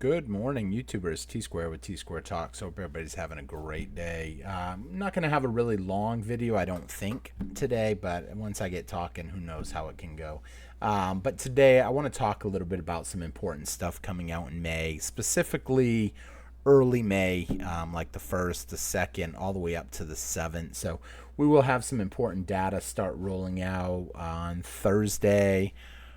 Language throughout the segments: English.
Good morning, YouTubers. T Square with T Square Talks. Hope everybody's having a great day. I'm not going to have a really long video, I don't think, today, but once I get talking, who knows how it can go. But today, I want to talk a little bit about some important stuff coming out in May, specifically early May, like the 1st, the 2nd, all the way up to the 7th. So we will have some important data start rolling out on Thursday,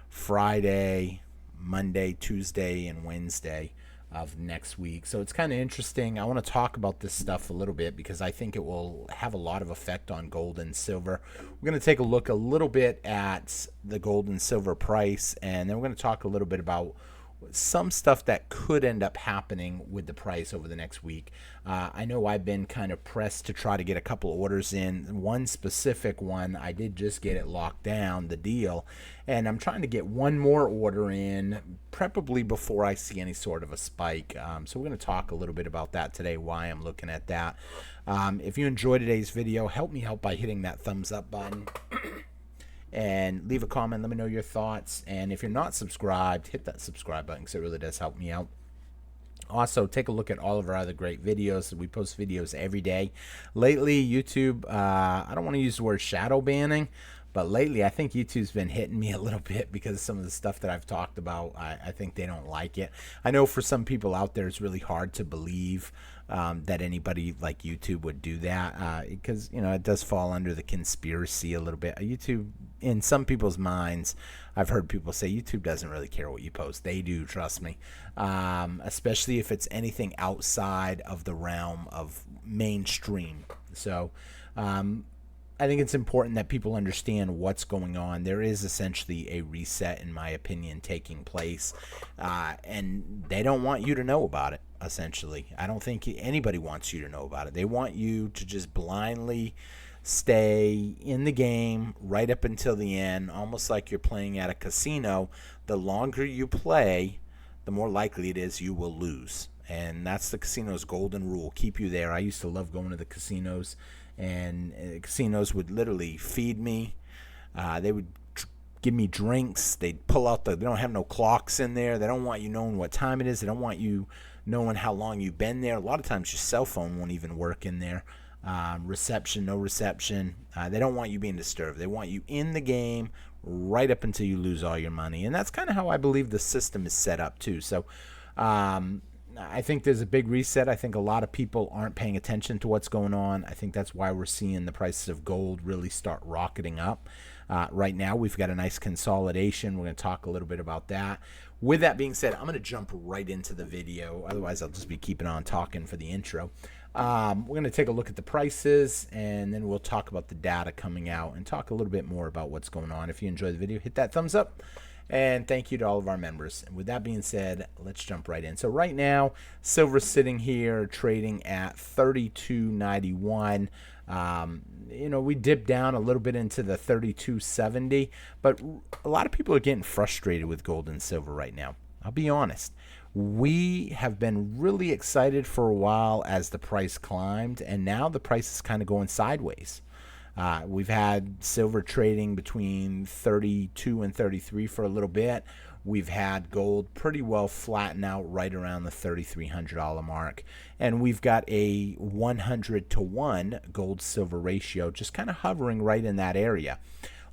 Friday, Monday, Tuesday, and Wednesday of next week. So it's kind of interesting. I want to talk about this stuff a little bit because I think it will have a lot of effect on gold and silver. We're going to take a look a little bit at the gold and silver price, and then we're going to talk a little bit about some stuff that could end up happening with the price over the next week. I know I've been kind of pressed to try to get a couple orders in. One specific one, I did just get it locked down, the deal, and I'm trying to get one more order in, preferably before I see any sort of a spike. So we're going to talk a little bit about that today, why I'm looking at that. If you enjoyed today's video, help me out by hitting that thumbs up button. And leave a comment, let me know your thoughts, and if you're not subscribed, hit that subscribe button because it really does help me out. Also, take a look at all of our other great videos. We post videos every day. Lately, YouTube, I don't want to use the word shadow banning, but lately I think YouTube's been hitting me a little bit because of some of the stuff that I've talked about. I think they don't like it. I know for some people out there it's really hard to believe that anybody like YouTube would do that because, you know, it does fall under the conspiracy a little bit. YouTube, in some people's minds, I've heard people say YouTube doesn't really care what you post. They do, trust me, especially if it's anything outside of the realm of mainstream. So I think it's important that people understand what's going on. There is essentially a reset, in my opinion, taking place, and they don't want you to know about it, essentially. I don't think anybody wants you to know about it. They want you to just blindly stay in the game right up until the end, almost like you're playing at a casino. The longer you play, the more likely it is you will lose. And that's the casino's golden rule. Keep you there. I used to love going to the casinos, and casinos would literally feed me. They would give me drinks. They'd pull out they don't have no clocks in there. They don't want you knowing what time it is. They don't want you knowing how long you've been there. A lot of times your cell phone won't even work in there. Reception, no reception. They don't want you being disturbed. They want you in the game right up until you lose all your money. And that's kind of how I believe the system is set up too. So I think there's a big reset. I think a lot of people aren't paying attention to what's going on. I think that's why we're seeing the prices of gold really start rocketing up. Right now, we've got a nice consolidation. We're going to talk a little bit about that. With that being said, I'm going to jump right into the video. Otherwise, I'll just be keeping on talking for the intro. We're going to take a look at the prices, and then we'll talk about the data coming out and talk a little bit more about what's going on. If you enjoyed the video, hit that thumbs up. And thank you to all of our members. And with that being said, let's jump right in. So right now, silver's sitting here trading at $32.91. You know, we dipped down a little bit into the $32.70, but a lot of people are getting frustrated with gold and silver right now. I'll be honest. We have been really excited for a while as the price climbed, and now the price is kind of going sideways. We've had silver trading between 32 and 33 for a little bit. We've had gold pretty well flatten out right around the $3,300 mark. And we've got a 100 to 1 gold-silver ratio just kind of hovering right in that area.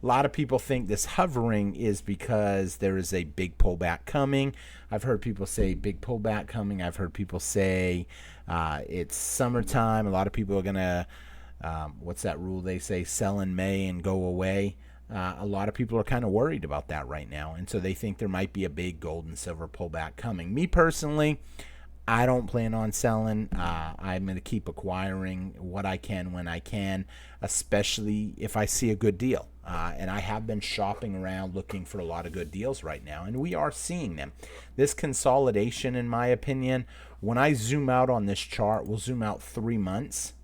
A lot of people think this hovering is because there is a big pullback coming. I've heard people say big pullback coming. I've heard people say it's summertime. A lot of people are going to what's that rule they say, sell in May and go away. A lot of people are kind of worried about that right now, and so they think there might be a big gold and silver pullback coming. Me personally, I don't plan on selling. I'm going to keep acquiring what I can when I can, especially if I see a good deal. And I have been shopping around looking for a lot of good deals right now, and we are seeing them. This consolidation, in my opinion, when I zoom out on this chart, we'll zoom out 3 months.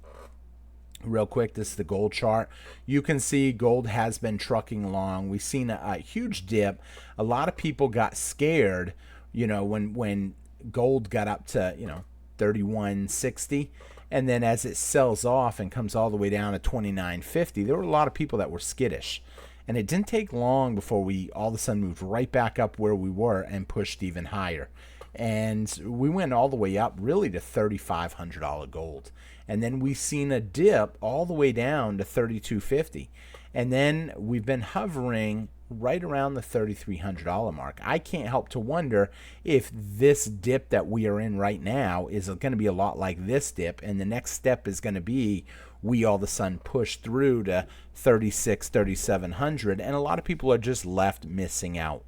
Real quick, this is the gold chart. You can see gold has been trucking along. We've seen a huge dip. A lot of people got scared, you know, when gold got up to, you know, 31.60, and then as it sells off and comes all the way down to 29.50, there were a lot of people that were skittish. And it didn't take long before we all of a sudden moved right back up where we were and pushed even higher. And we went all the way up really to $3,500 gold. And then we seen a dip all the way down to 3,250. And then we've been hovering right around the $3,300 mark. I can't help to wonder if this dip that we are in right now is going to be a lot like this dip, and the next step is going to be we all of a sudden push through to 36, 3,700, and a lot of people are just left missing out.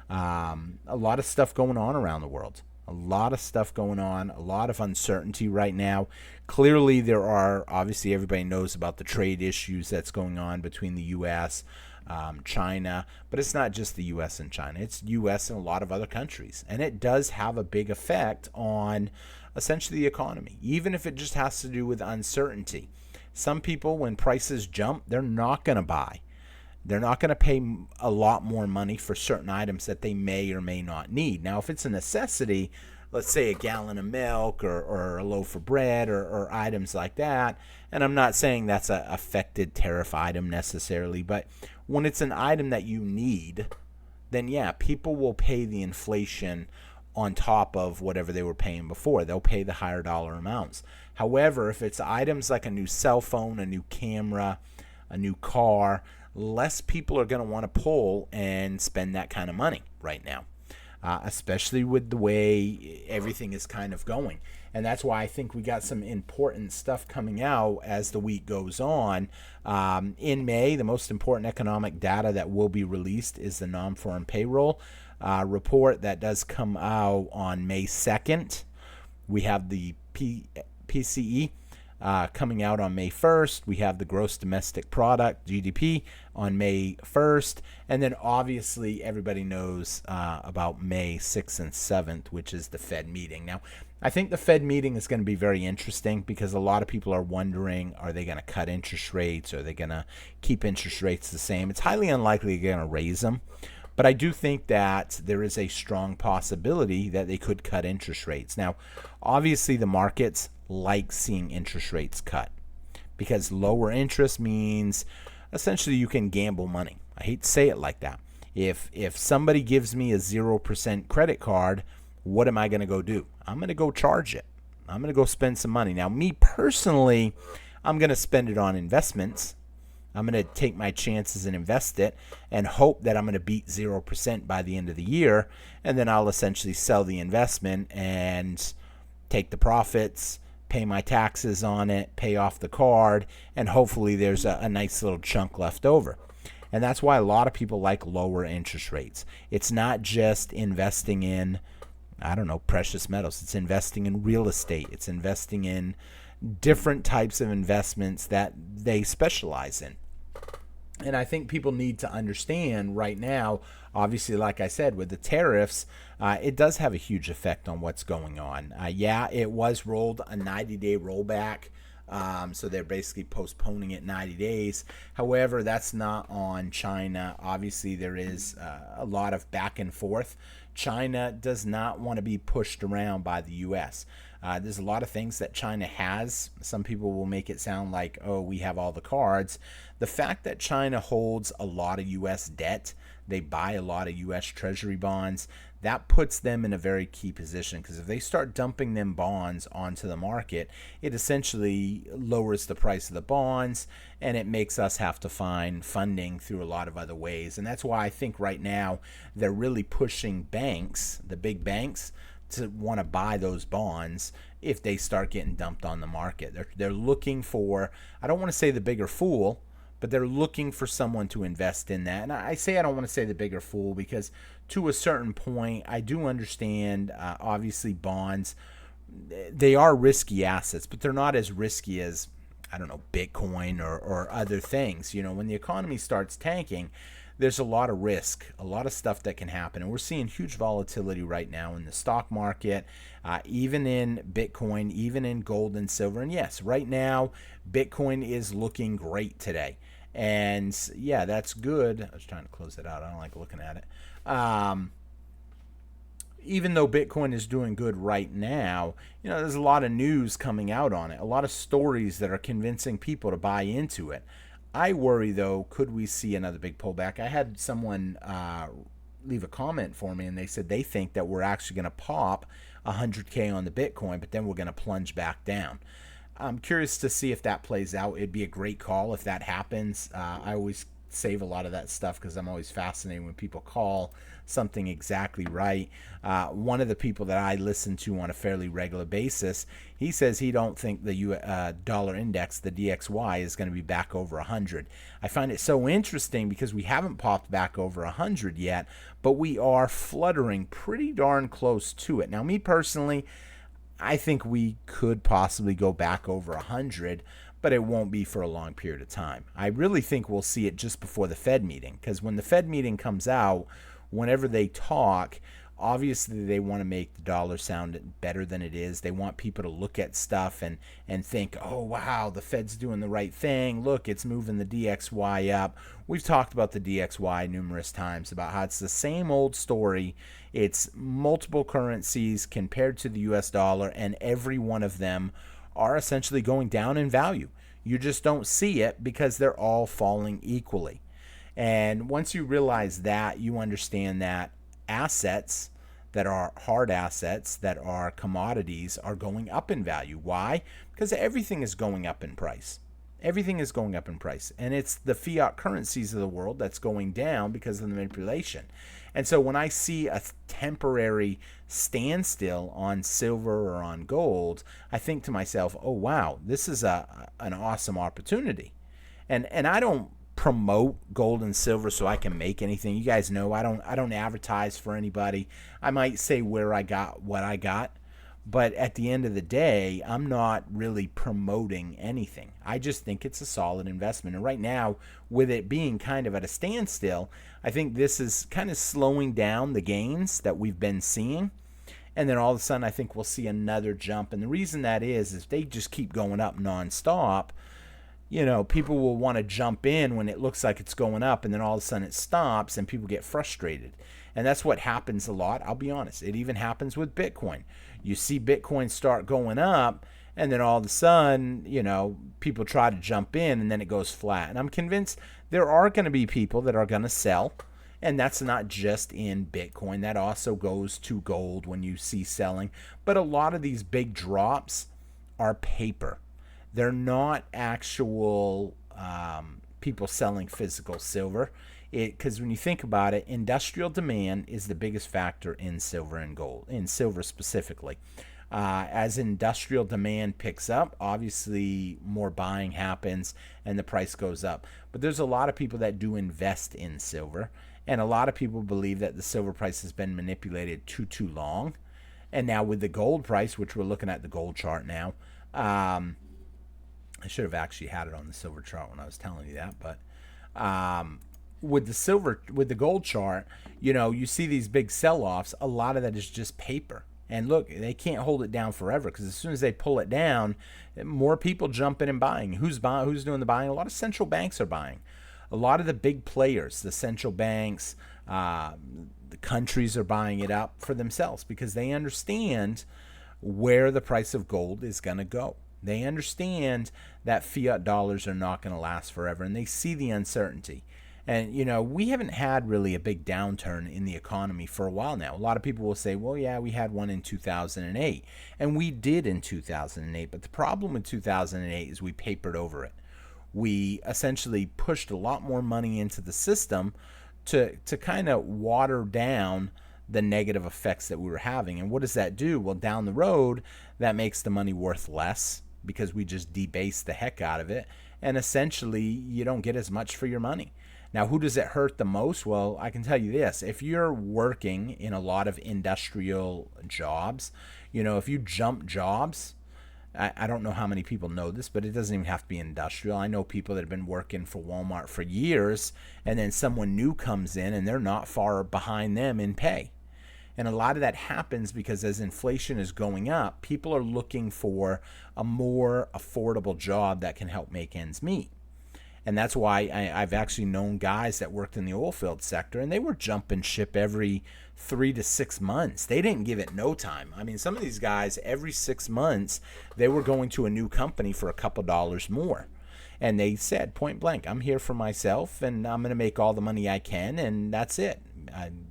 A lot of stuff going on around the world. A lot of stuff going on, a lot of uncertainty right now. Clearly, there are, obviously, everybody knows about the trade issues that's going on between the U.S., China, but it's not just the U.S. and China. It's U.S. and a lot of other countries. And it does have a big effect on essentially the economy, even if it just has to do with uncertainty. Some people, when prices jump, they're not going to buy. They're not going to pay a lot more money for certain items that they may or may not need. Now, if it's a necessity, let's say a gallon of milk or a loaf of bread or items like that, and I'm not saying that's a affected tariff item necessarily, but when it's an item that you need, then yeah, people will pay the inflation on top of whatever they were paying before. They'll pay the higher dollar amounts. However, if it's items like a new cell phone, a new camera, a new car, less people are going to want to pull and spend that kind of money right now, especially with the way everything is kind of going. And that's why I think we got some important stuff coming out as the week goes on. In May, the most important economic data that will be released is the non-farm payroll report that does come out on May 2nd. We have the PCE coming out on May 1st. We have the gross domestic product, GDP, on May 1st. And then obviously everybody knows about May 6th and 7th, which is the Fed meeting. Now, I think the Fed meeting is going to be very interesting because a lot of people are wondering, are they going to cut interest rates? Are they going to keep interest rates the same? It's highly unlikely they're going to raise them. But I do think that there is a strong possibility that they could cut interest rates. Now, obviously the markets like seeing interest rates cut because lower interest means essentially you can gamble money. I hate to say it like that. If somebody gives me a 0% credit card, what am I going to go do? I'm going to go charge it. I'm going to go spend some money. Now, me personally, I'm going to spend it on investments. I'm going to take my chances and invest it and hope that I'm going to beat 0% by the end of the year. And then I'll essentially sell the investment and take the profits, pay my taxes on it, pay off the card, and hopefully there's a nice little chunk left over. And that's why a lot of people like lower interest rates. It's not just investing in, precious metals. It's investing in real estate. It's investing in different types of investments that they specialize in. And I think people need to understand right now, obviously, like I said, with the tariffs, it does have a huge effect on what's going on. It was rolled a 90-day rollback. So they're basically postponing it 90 days. However, that's not on China. Obviously, there is a lot of back and forth. China does not want to be pushed around by the U.S. There's a lot of things that China has. Some people will make it sound like, oh, we have all the cards. The fact that China holds a lot of U.S. debt, they buy a lot of U.S. Treasury bonds, that puts them in a very key position because if they start dumping them bonds onto the market, it essentially lowers the price of the bonds and it makes us have to find funding through a lot of other ways. And that's why I think right now they're really pushing banks, the big banks, to want to buy those bonds if they start getting dumped on the market. They're looking for, I don't want to say the bigger fool, but they're looking for someone to invest in that. And I say I don't want to say the bigger fool because to a certain point, I do understand, obviously, bonds, they are risky assets, but they're not as risky as, Bitcoin or other things. When the economy starts tanking, there's a lot of risk, a lot of stuff that can happen. And we're seeing huge volatility right now in the stock market, even in Bitcoin, even in gold and silver. And yes, right now, Bitcoin is looking great today. And yeah, that's good. I was trying to close it out. I don't like looking at it. Even though Bitcoin is doing good right now, there's a lot of news coming out on it, a lot of stories that are convincing people to buy into it. I worry, though, could we see another big pullback? I had someone leave a comment for me, and they said they think that we're actually going to pop 100K on the Bitcoin, but then we're going to plunge back down. I'm curious to see if that plays out. It'd be a great call if that happens. I always save a lot of that stuff because I'm always fascinated when people call something exactly right. One of the people that I listen to on a fairly regular basis, he says he don't think the dollar index, the DXY, is going to be back over 100. I find it so interesting because we haven't popped back over 100 yet, but we are fluttering pretty darn close to it. Now, me personally, I think we could possibly go back over 100, but it won't be for a long period of time. I really think we'll see it just before the Fed meeting, because when the Fed meeting comes out, whenever they talk, obviously they want to make the dollar sound better than it is. They want people to look at stuff and think, oh, wow, the Fed's doing the right thing. Look, it's moving the DXY up. We've talked about the DXY numerous times about how it's the same old story. It's multiple currencies compared to the US dollar, and every one of them are essentially going down in value. You just don't see it because they're all falling equally. And once you realize that, you understand that assets that are hard assets, that are commodities, are going up in value. Why? Because everything is going up in price. Everything is going up in price. And it's the fiat currencies of the world that's going down because of the manipulation. And so when I see a temporary standstill on silver or on gold, I think to myself, oh, wow, this is an awesome opportunity. And I don't promote gold and silver so I can make anything. You guys know I don't advertise for anybody. I might say where I got what I got, but at the end of the day, I'm not really promoting anything. I just think it's a solid investment. And right now, with it being kind of at a standstill, I think this is kind of slowing down the gains that we've been seeing. And then all of a sudden, I think we'll see another jump. And the reason that is if they just keep going up nonstop, people will want to jump in when it looks like it's going up, and then all of a sudden it stops and people get frustrated. And that's what happens a lot. I'll be honest. It even happens with Bitcoin. You see Bitcoin start going up, and then all of a sudden, people try to jump in, and then it goes flat. And I'm convinced there are going to be people that are going to sell, and that's not just in Bitcoin. That also goes to gold when you see selling. But a lot of these big drops are paper. They're not actual people selling physical silver. Because when you think about it, industrial demand is the biggest factor in silver and gold, in silver specifically. As industrial demand picks up, obviously more buying happens and the price goes up. But there's a lot of people that do invest in silver, and a lot of people believe that the silver price has been manipulated too long. And now with the gold price, which we're looking at the gold chart now, I should have actually had it on the silver chart when I was telling you that, but with the gold chart, you see these big sell-offs. A lot of that is just paper. And look, they can't hold it down forever, because as soon as they pull it down, more people jump in and buying. Who's doing the buying? A lot of central banks are buying. A lot of the big players, the central banks, the countries are buying it up for themselves because they understand where the price of gold is going to go. They understand that fiat dollars are not going to last forever, and they see the uncertainty. And, we haven't had really a big downturn in the economy for a while now. A lot of people will say, well, yeah, we had one in 2008. And we did in 2008. But the problem with 2008 is we papered over it. We essentially pushed a lot more money into the system to kind of water down the negative effects that we were having. And what does that do? Well, down the road, that makes the money worth less because we just debase the heck out of it. And essentially, you don't get as much for your money. Now, who does it hurt the most? Well, I can tell you this. If you're working in a lot of industrial jobs, if you jump jobs, I don't know how many people know this, but it doesn't even have to be industrial. I know people that have been working for Walmart for years, and then someone new comes in, and they're not far behind them in pay. And a lot of that happens because as inflation is going up, people are looking for a more affordable job that can help make ends meet. And that's why I've actually known guys that worked in the oil field sector, and they were jumping ship every 3 to 6 months. They didn't give it no time. I mean, some of these guys, every 6 months, they were going to a new company for a couple dollars more. And they said, point blank, I'm here for myself, and I'm going to make all the money I can, and that's it.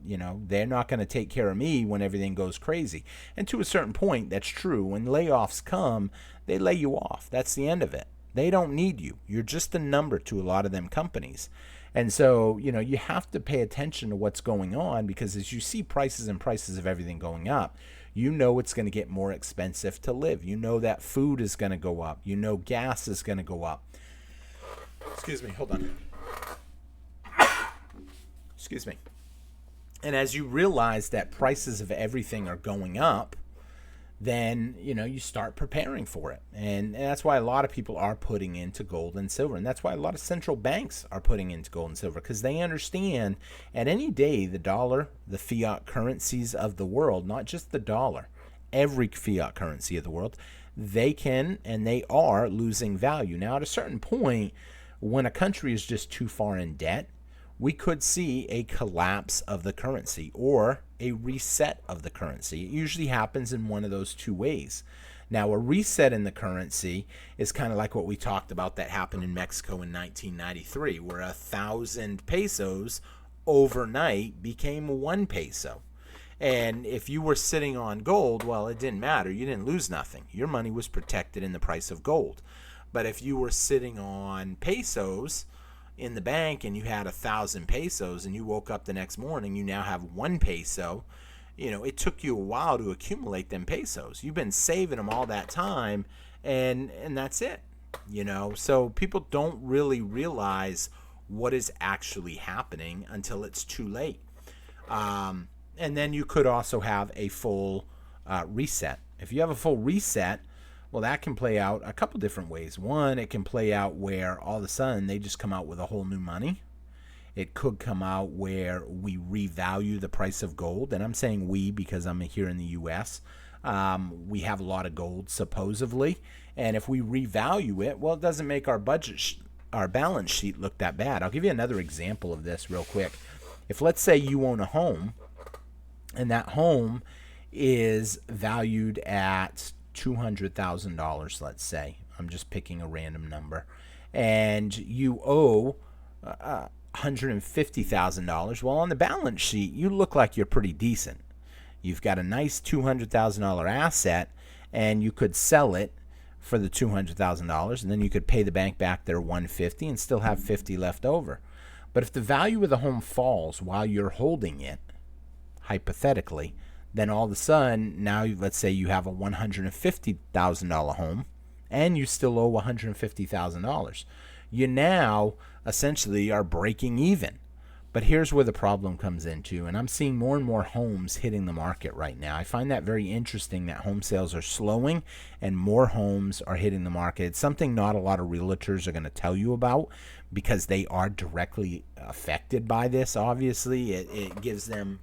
They're not going to take care of me when everything goes crazy. And to a certain point, that's true. When layoffs come, they lay you off. That's the end of it. They don't need you. You're just a number to a lot of them companies. And so, you have to pay attention to what's going on, because as you see prices of everything going up, it's going to get more expensive to live. That food is going to go up. Gas is going to go up. Excuse me, hold on. Excuse me. And as you realize that prices of everything are going up, then, you start preparing for it. And that's why a lot of people are putting into gold and silver. And that's why a lot of central banks are putting into gold and silver, because they understand at any day the dollar, the fiat currencies of the world, not just the dollar, every fiat currency of the world, they can and they are losing value. Now, at a certain point, when a country is just too far in debt, we could see a collapse of the currency or a reset of the currency. It usually happens in one of those two ways. Now, a reset in the currency is kind of like what we talked about that happened in Mexico in 1993, where 1,000 pesos overnight became 1 peso. And if you were sitting on gold, well, it didn't matter. You didn't lose nothing. Your money was protected in the price of gold. But if you were sitting on pesos in the bank and you had 1,000 pesos and you woke up the next morning, you now have 1 peso. It took you a while to accumulate them pesos. You've been saving them all that time, and that's it. So people don't really realize what is actually happening until it's too late. And then you could also have a full reset. If you have a full reset, well, that can play out a couple different ways. One, it can play out where all of a sudden they just come out with a whole new money. It could come out where we revalue the price of gold. And I'm saying we because I'm here in the U.S. We have a lot of gold, supposedly. And if we revalue it, well, it doesn't make our our balance sheet look that bad. I'll give you another example of this real quick. If, let's say, you own a home, and that home is valued at $200,000, let's say. I'm just picking a random number. And you owe $150,000. Well, on the balance sheet, you look like you're pretty decent. You've got a nice $200,000 asset, and you could sell it for the $200,000, and then you could pay the bank back their $150,000 and still have $50,000 left over. But if the value of the home falls while you're holding it, hypothetically, then all of a sudden, now let's say you have a $150,000 home and you still owe $150,000. You now essentially are breaking even. But here's where the problem comes into, and I'm seeing more and more homes hitting the market right now. I find that very interesting that home sales are slowing and more homes are hitting the market. It's something not a lot of realtors are going to tell you about because they are directly affected by this, obviously. It gives them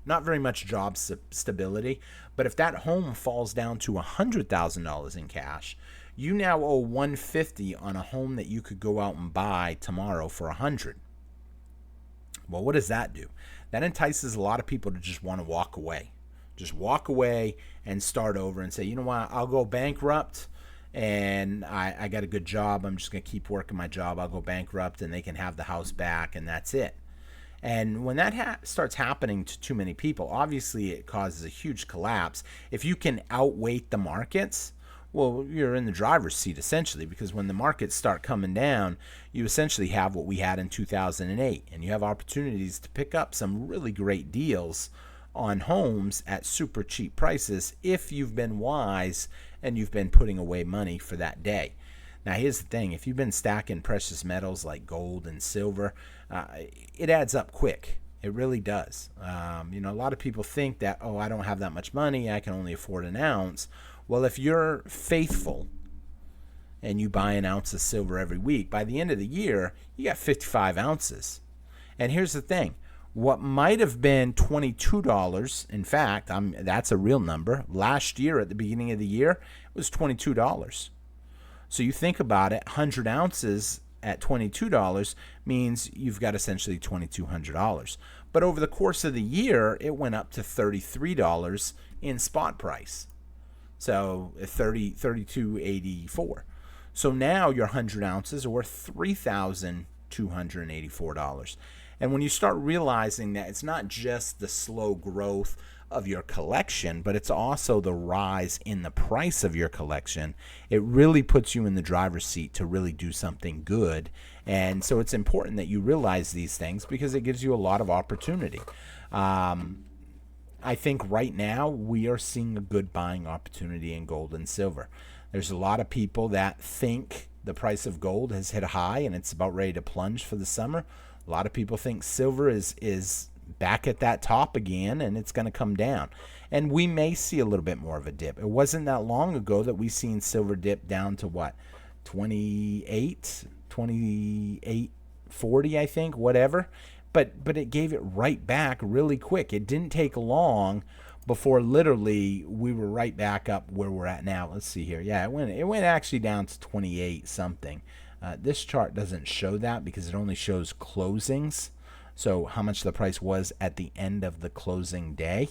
not very much job stability. But if that home falls down to $100,000 in cash, you now owe $150,000 on a home that you could go out and buy tomorrow for $100,000. Well, what does that do? That entices a lot of people to just want to walk away. Just walk away and start over and say, you know what, I'll go bankrupt and I got a good job. I'm just going to keep working my job. I'll go bankrupt and they can have the house back and that's it. And when that starts happening to too many people, obviously it causes a huge collapse. If you can outweight the markets, well, you're in the driver's seat essentially, because when the markets start coming down, you essentially have what we had in 2008, and you have opportunities to pick up some really great deals on homes at super cheap prices if you've been wise and you've been putting away money for that day. Now, here's the thing. If you've been stacking precious metals like gold and silver, it adds up quick. It really does. A lot of people think that, oh, I don't have that much money. I can only afford an ounce. Well, if you're faithful and you buy an ounce of silver every week, by the end of the year, you got 55 ounces. And here's the thing. What might have been $22, in fact, that's a real number. Last year, at the beginning of the year, it was $22. So you think about it, 100 ounces at $22 means you've got essentially $2,200. But over the course of the year, it went up to $33 in spot price. So $32.84. So now your 100 ounces are worth $3,284. And when you start realizing that it's not just the slow growth of your collection, but it's also the rise in the price of your collection, it really puts you in the driver's seat to really do something good. And so it's important that you realize these things because it gives you a lot of opportunity. I think right now we are seeing a good buying opportunity in gold and silver. There's a lot of people that think the price of gold has hit a high and it's about ready to plunge for the summer. A lot of people think silver is back at that top again and it's going to come down. And we may see a little bit more of a dip. It wasn't that long ago that we seen silver dip down to what? 28.40, I think, whatever. But it gave it right back really quick. It didn't take long before literally we were right back up where we're at now. Let's see here. Yeah, it went actually down to 28 something. This chart doesn't show that because it only shows closings. So how much the price was at the end of the closing day.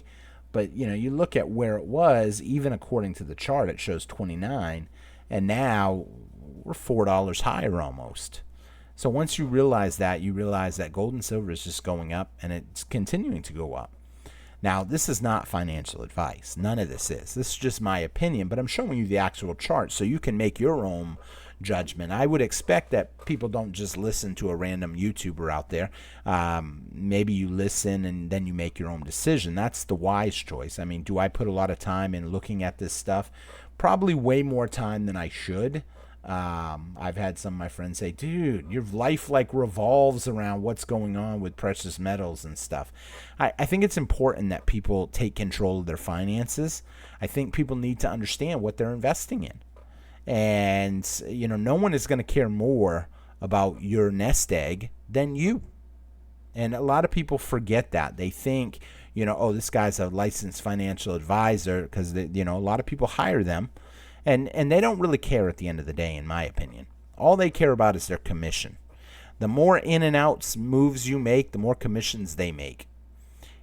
But you look at where it was, even according to the chart, it shows 29, and now we're $4 higher almost. So once you realize that gold and silver is just going up and it's continuing to go up. Now, this is not financial advice. None of this is. This is just my opinion, but I'm showing you the actual chart so you can make your own judgment. I would expect that people don't just listen to a random YouTuber out there. Maybe you listen and then you make your own decision. That's the wise choice. I mean, do I put a lot of time in looking at this stuff? Probably way more time than I should. I've had some of my friends say, dude, your life like revolves around what's going on with precious metals and stuff. I think it's important that people take control of their finances. I think people need to understand what they're investing in. And, no one is going to care more about your nest egg than you. And a lot of people forget that. They think, oh, this guy's a licensed financial advisor because, a lot of people hire them. And they don't really care at the end of the day, in my opinion. All they care about is their commission. The more in and outs moves you make, the more commissions they make.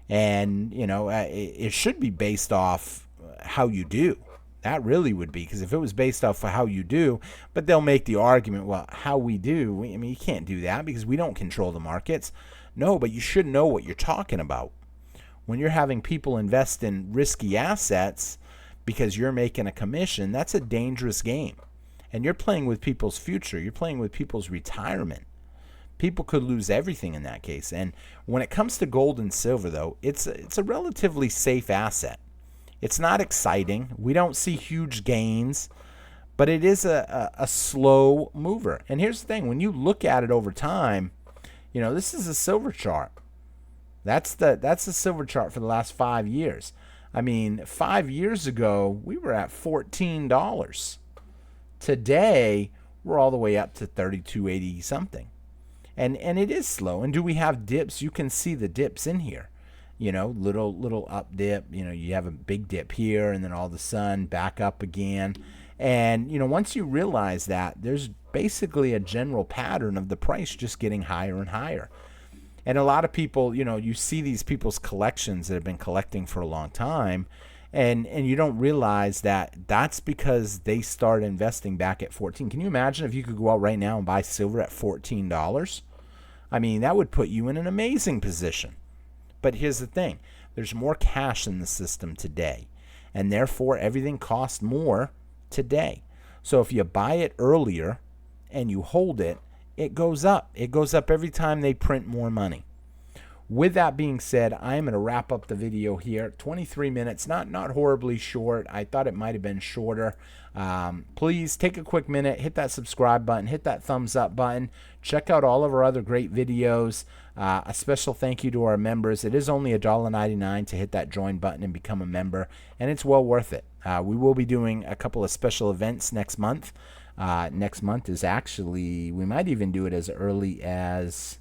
And, it should be based off how you do. That really would be, because if it was based off of how you do, but they'll make the argument, well, how we do, I mean, you can't do that because we don't control the markets. No, but you should know what you're talking about. When you're having people invest in risky assets because you're making a commission, that's a dangerous game. And you're playing with people's future. You're playing with people's retirement. People could lose everything in that case. And when it comes to gold and silver, though, it's a relatively safe asset. It's not exciting. We don't see huge gains, but it is a slow mover. And here's the thing. When you look at it over time, this is a silver chart. That's the silver chart for the last 5 years. I mean, 5 years ago, we were at $14. Today, we're all the way up to $32.80 something. And it is slow. And do we have dips? You can see the dips in here. Little up dip. You have a big dip here, and then all of a sudden back up again. And, once you realize that, there's basically a general pattern of the price just getting higher and higher. And a lot of people, you see these people's collections that have been collecting for a long time, and you don't realize that that's because they started investing back at 14. Can you imagine if you could go out right now and buy silver at $14? I mean, that would put you in an amazing position. But here's the thing. There's more cash in the system today, and therefore everything costs more today. So if you buy it earlier and you hold it, it goes up. It goes up every time they print more money. With that being said, I am going to wrap up the video here. 23 minutes, not horribly short. I thought it might have been shorter. Please take a quick minute, hit that subscribe button, hit that thumbs up button. Check out all of our other great videos. A special thank you to our members. It is only $1.99 to hit that join button and become a member, and it's well worth it. We will be doing a couple of special events next month. Next month is actually, we might even do it as early as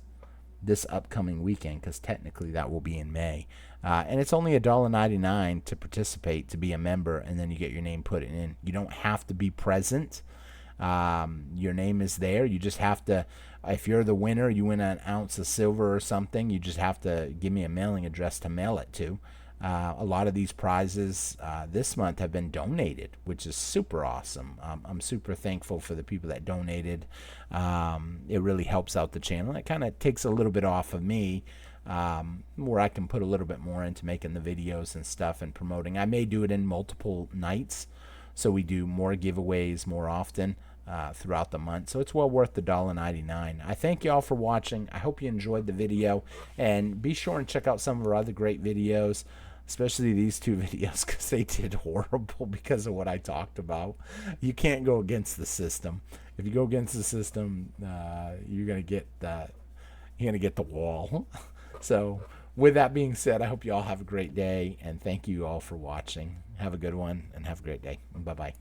this upcoming weekend, because technically that will be in May. And it's only $1.99 to participate, to be a member, and then you get your name put in. You don't have to be present. Your name is there. You just have to, if you're the winner, you win an ounce of silver or something, you just have to give me a mailing address to mail it to. A lot of these prizes this month have been donated, which is super awesome. I'm super thankful for the people that donated. It really helps out the channel. It kind of takes a little bit off of me, where I can put a little bit more into making the videos and stuff and promoting. I may do it in multiple nights, so we do more giveaways more often throughout the month. So it's well worth the $1.99. I thank you all for watching. I hope you enjoyed the video, and be sure and check out some of our other great videos, especially these two videos, because they did horrible because of what I talked about. You can't go against the system. If you go against the system, you're gonna get the wall. So with that being said, I hope you all have a great day, and thank you all for watching. Have a good one, and have a great day. Bye bye.